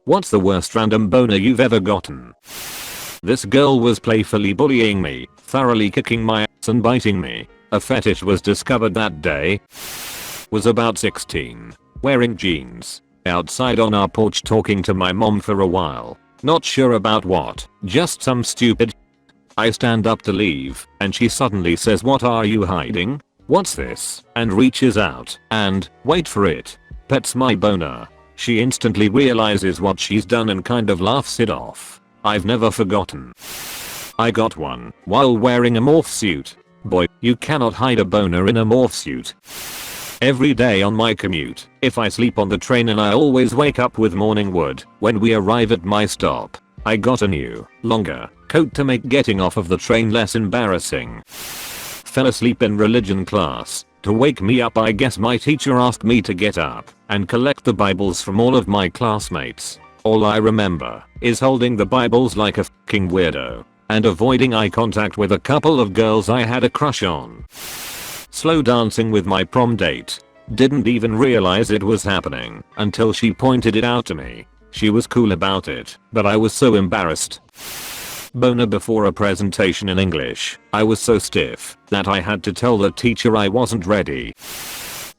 What's the worst random boner you've ever gotten? This girl was playfully bullying me, thoroughly kicking my ass and biting me. A fetish was discovered that day. Was about 16. Wearing jeans. Outside on our porch talking to my mom for a while. Not sure about what, just some stupid. I stand up to leave, and she suddenly says, "What are you hiding? What's this?" and reaches out and, wait for it, pets my boner. She instantly realizes what she's done and kind of laughs it off. I've never forgotten. I got one while wearing a morph suit. Boy, you cannot hide a boner in a morph suit. Every day on my commute, if I sleep on the train, and I always wake up with morning wood when we arrive at my stop. I got a new, longer coat to make getting off of the train less embarrassing. Fell asleep in religion class. To wake me up, I guess my teacher asked me to get up and collect the Bibles from all of my classmates. All I remember is holding the Bibles like a fucking weirdo and avoiding eye contact with a couple of girls I had a crush on. Slow dancing with my prom date. Didn't even realize it was happening until she pointed it out to me. She was cool about it, but I was so embarrassed. Boner before a presentation in English. I was so stiff that I had to tell the teacher I wasn't ready.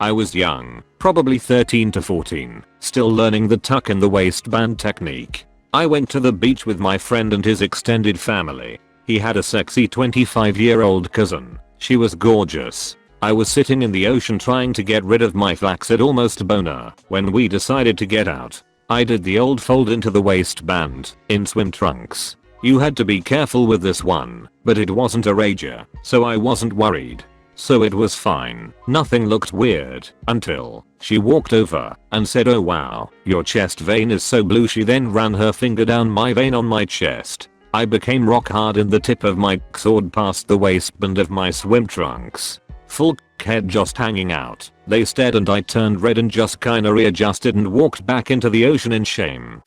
I was young, probably 13 to 14, still learning the tuck in the waistband technique. I went to the beach with my friend and his extended family. He had a sexy 25-year-old cousin. She was gorgeous. I was sitting in the ocean trying to get rid of my flaccid almost boner when we decided to get out. I did the old fold into the waistband in swim trunks. You had to be careful with this one, but it wasn't a rager, so I wasn't worried. So it was fine. Nothing looked weird until she walked over and said, "Oh wow, your chest vein is so blue." She then ran her finger down my vein on my chest. I became rock hard and the tip of my sword past the waistband of my swim trunks. Full head just hanging out. They stared and I turned red and just kinda readjusted and walked back into the ocean in shame.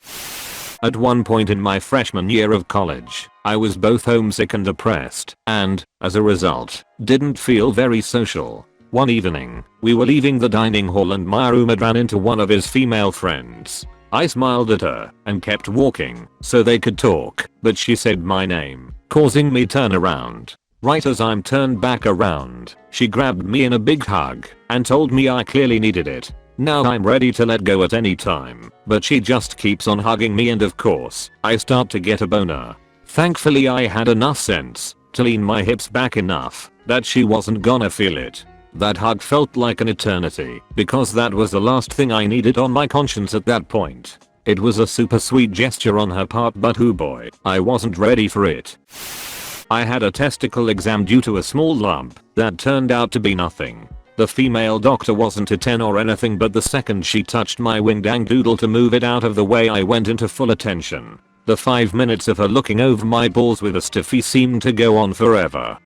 At one point in my freshman year of college, I was both homesick and depressed, and, as a result, didn't feel very social. One evening, we were leaving the dining hall and my roommate ran into one of his female friends. I smiled at her and kept walking so they could talk, but she said my name, causing me turn around. Right as I'm turned back around, she grabbed me in a big hug and told me I clearly needed it. Now I'm ready to let go at any time, but she just keeps on hugging me and of course, I start to get a boner. Thankfully I had enough sense to lean my hips back enough that she wasn't gonna feel it. That hug felt like an eternity because that was the last thing I needed on my conscience at that point. It was a super sweet gesture on her part, but oh boy, I wasn't ready for it. I had a testicle exam due to a small lump that turned out to be nothing. The female doctor wasn't a 10 or anything, but the second she touched my wing-dang doodle to move it out of the way, I went into full attention. The 5 minutes of her looking over my balls with a stiffy seemed to go on forever.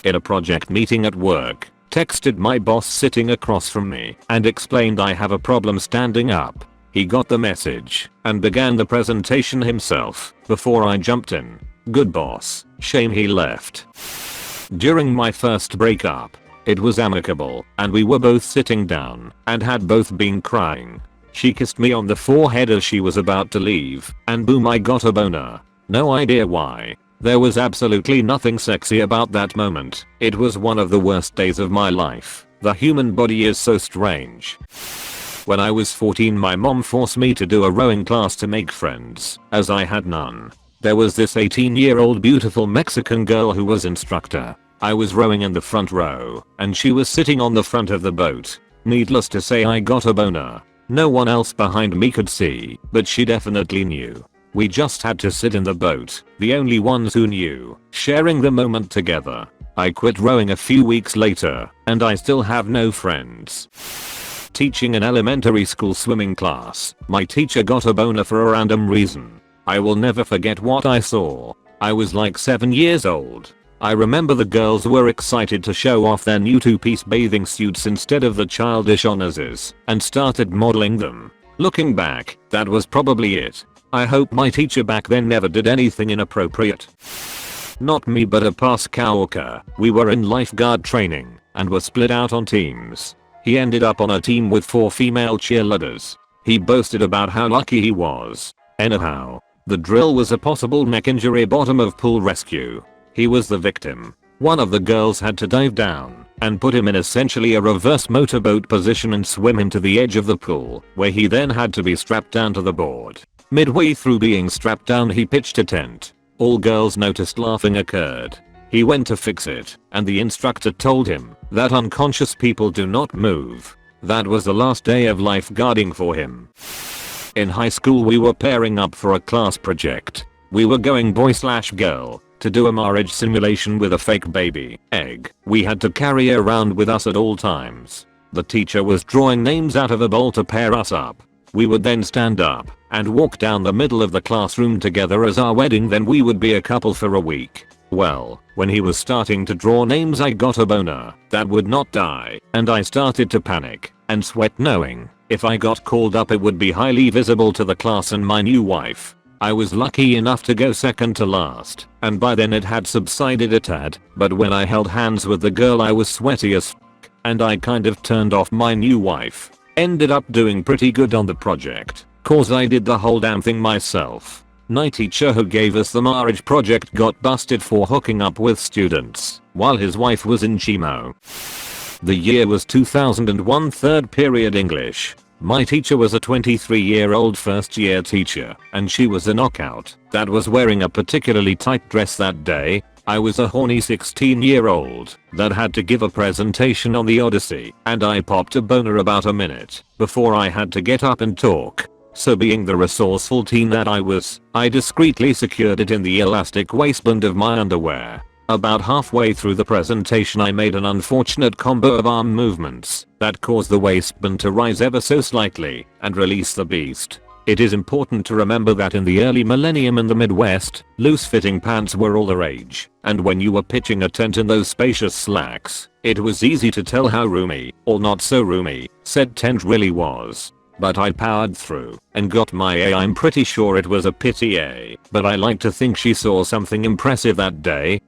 In a project meeting at work, texted my boss sitting across from me and explained I have a problem standing up. He got the message and began the presentation himself before I jumped in. Good boss. Shame he left. During my first breakup, it was amicable and we were both sitting down and had both been crying. She kissed me on the forehead as she was about to leave and boom, I got a boner. No idea why. There was absolutely nothing sexy about that moment. It was one of the worst days of my life. The human body is so strange. When I was 14, my mom forced me to do a rowing class to make friends, as I had none. There was this 18-year-old beautiful Mexican girl who was instructor. I was rowing in the front row, and she was sitting on the front of the boat. Needless to say, I got a boner. No one else behind me could see, but she definitely knew. We just had to sit in the boat, the only ones who knew, sharing the moment together. I quit rowing a few weeks later, and I still have no friends. Teaching an elementary school swimming class, my teacher got a boner for a random reason. I will never forget what I saw. I was like 7 years old. I remember the girls were excited to show off their new 2-piece bathing suits instead of the childish honorses and started modeling them. Looking back, that was probably it. I hope my teacher back then never did anything inappropriate. Not me, but a past coworker. We were in lifeguard training and were split out on teams. He ended up on a team with 4 female cheerleaders. He boasted about how lucky he was. Anyhow, the drill was a possible neck injury bottom of pool rescue. He was the victim. One of the girls had to dive down and put him in essentially a reverse motorboat position and swim him to the edge of the pool, where he then had to be strapped down to the board. Midway through being strapped down, he pitched a tent. All girls noticed laughing occurred. He went to fix it, and the instructor told him that unconscious people do not move. That was the last day of lifeguarding for him. In high school, we were pairing up for a class project. We were going boy/girl to do a marriage simulation with a fake baby egg we had to carry around with us at all times. The teacher was drawing names out of a bowl to pair us up. We would then stand up and walk down the middle of the classroom together as our wedding, then we would be a couple for a week. Well, when he was starting to draw names, I got a boner that would not die, and I started to panic and sweat, knowing if I got called up it would be highly visible to the class and my new wife. I was lucky enough to go second to last, and by then it had subsided a tad, but when I held hands with the girl I was sweaty as f***, and I kind of turned off my new wife. Ended up doing pretty good on the project, cause I did the whole damn thing myself. My teacher who gave us the marriage project got busted for hooking up with students while his wife was in chemo. The year was 2001, third period English. My teacher was a 23-year-old first year teacher, and she was a knockout that was wearing a particularly tight dress that day. I was a horny 16-year-old that had to give a presentation on the Odyssey, and I popped a boner about a minute before I had to get up and talk. So being the resourceful teen that I was, I discreetly secured it in the elastic waistband of my underwear. About halfway through the presentation, I made an unfortunate combo of arm movements that caused the waistband to rise ever so slightly and release the beast. It is important to remember that in the early millennium in the Midwest, loose-fitting pants were all the rage, and when you were pitching a tent in those spacious slacks, it was easy to tell how roomy, or not so roomy, said tent really was. But I powered through and got my A. I'm pretty sure it was a pity A, but I like to think she saw something impressive that day.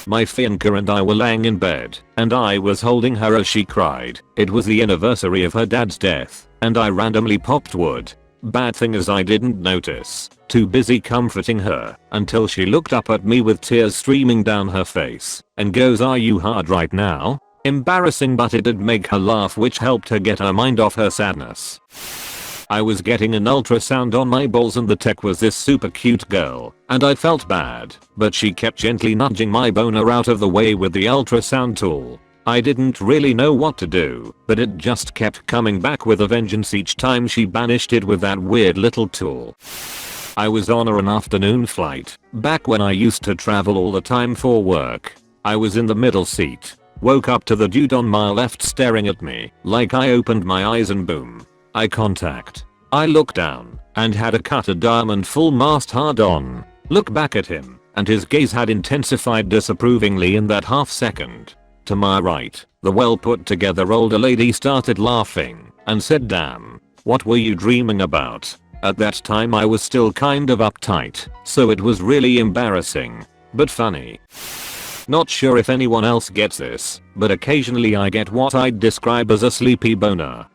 My fiancé and I were laying in bed, and I was holding her as she cried. It was the anniversary of her dad's death, and I randomly popped wood. Bad thing is I didn't notice, too busy comforting her, until she looked up at me with tears streaming down her face and goes, "Are you hard right now?" Embarrassing, but it did make her laugh, which helped her get her mind off her sadness. I was getting an ultrasound on my balls, and the tech was this super cute girl, and I felt bad, but she kept gently nudging my boner out of the way with the ultrasound tool. I didn't really know what to do, but it just kept coming back with a vengeance each time she banished it with that weird little tool. I was on an afternoon flight, back when I used to travel all the time for work. I was in the middle seat. Woke up to the dude on my left staring at me like I opened my eyes, and boom, eye contact. I looked down and had a cut diamond full mast hard on. Look back at him, and his gaze had intensified disapprovingly in that half second. To my right, the well put together older lady started laughing and said, "Damn, what were you dreaming about?" At that time I was still kind of uptight, so it was really embarrassing, but funny. Not sure if anyone else gets this, but occasionally I get what I'd describe as a sleepy boner.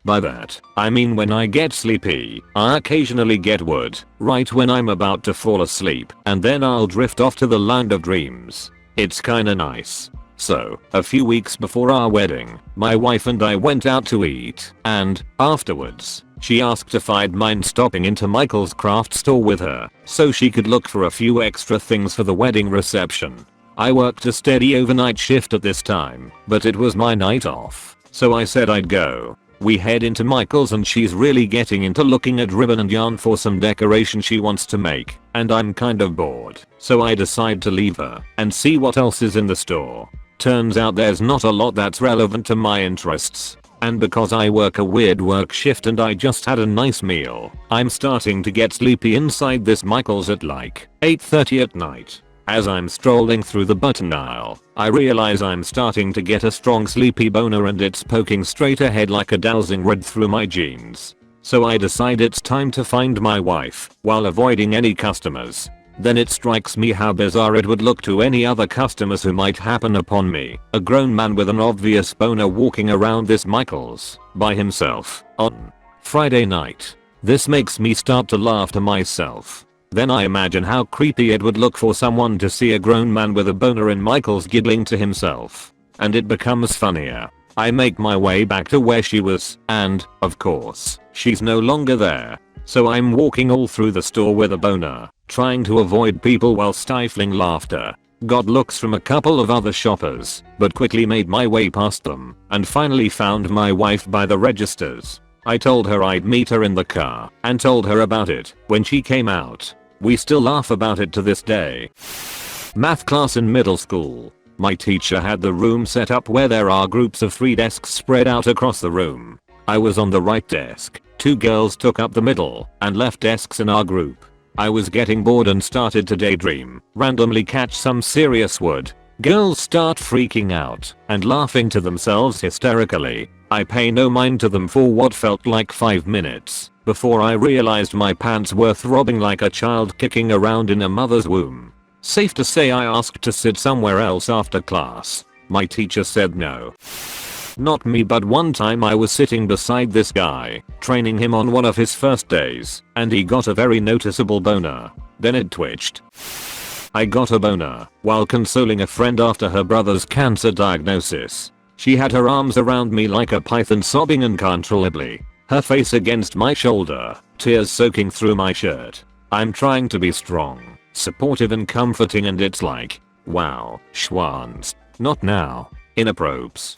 By that, I mean when I get sleepy, I occasionally get wood right when I'm about to fall asleep, and then I'll drift off to the land of dreams. It's kinda nice. So, a few weeks before our wedding, my wife and I went out to eat, and afterwards, she asked if I'd mind stopping into Michael's craft store with her so she could look for a few extra things for the wedding reception. I worked a steady overnight shift at this time, but it was my night off, so I said I'd go. We head into Michael's, and she's really getting into looking at ribbon and yarn for some decoration she wants to make, and I'm kind of bored, so I decide to leave her and see what else is in the store. Turns out there's not a lot that's relevant to my interests, and because I work a weird work shift and I just had a nice meal, I'm starting to get sleepy inside this Michael's at like 8:30 at night. As I'm strolling through the button aisle, I realize I'm starting to get a strong sleepy boner, and it's poking straight ahead like a dowsing rod through my jeans. So I decide it's time to find my wife while avoiding any customers. Then it strikes me how bizarre it would look to any other customers who might happen upon me, a grown man with an obvious boner walking around this Michael's by himself on Friday night. This makes me start to laugh to myself. Then I imagine how creepy it would look for someone to see a grown man with a boner and Michael's giggling to himself. And it becomes funnier. I make my way back to where she was, and, of course, she's no longer there. So I'm walking all through the store with a boner, trying to avoid people while stifling laughter. Got looks from a couple of other shoppers, but quickly made my way past them, and finally found my wife by the registers. I told her I'd meet her in the car, and told her about it when she came out. We still laugh about it to this day. Math class in middle school. My teacher had the room set up where there are groups of 3 desks spread out across the room. I was on the right desk. 2 girls took up the middle and left desks in our group. I was getting bored and started to daydream, randomly catch some serious wood. Girls start freaking out and laughing to themselves hysterically. I pay no mind to them for what felt like 5 minutes before I realized my pants were throbbing like a child kicking around in a mother's womb. Safe to say I asked to sit somewhere else after class. My teacher said no. Not me, but one time I was sitting beside this guy, training him on one of his first days, and he got a very noticeable boner. Then it twitched. I got a boner while consoling a friend after her brother's cancer diagnosis. She had her arms around me like a python, sobbing uncontrollably, her face against my shoulder, tears soaking through my shirt. I'm trying to be strong, supportive and comforting, and it's like, wow, schwanz, not now, inappropriate.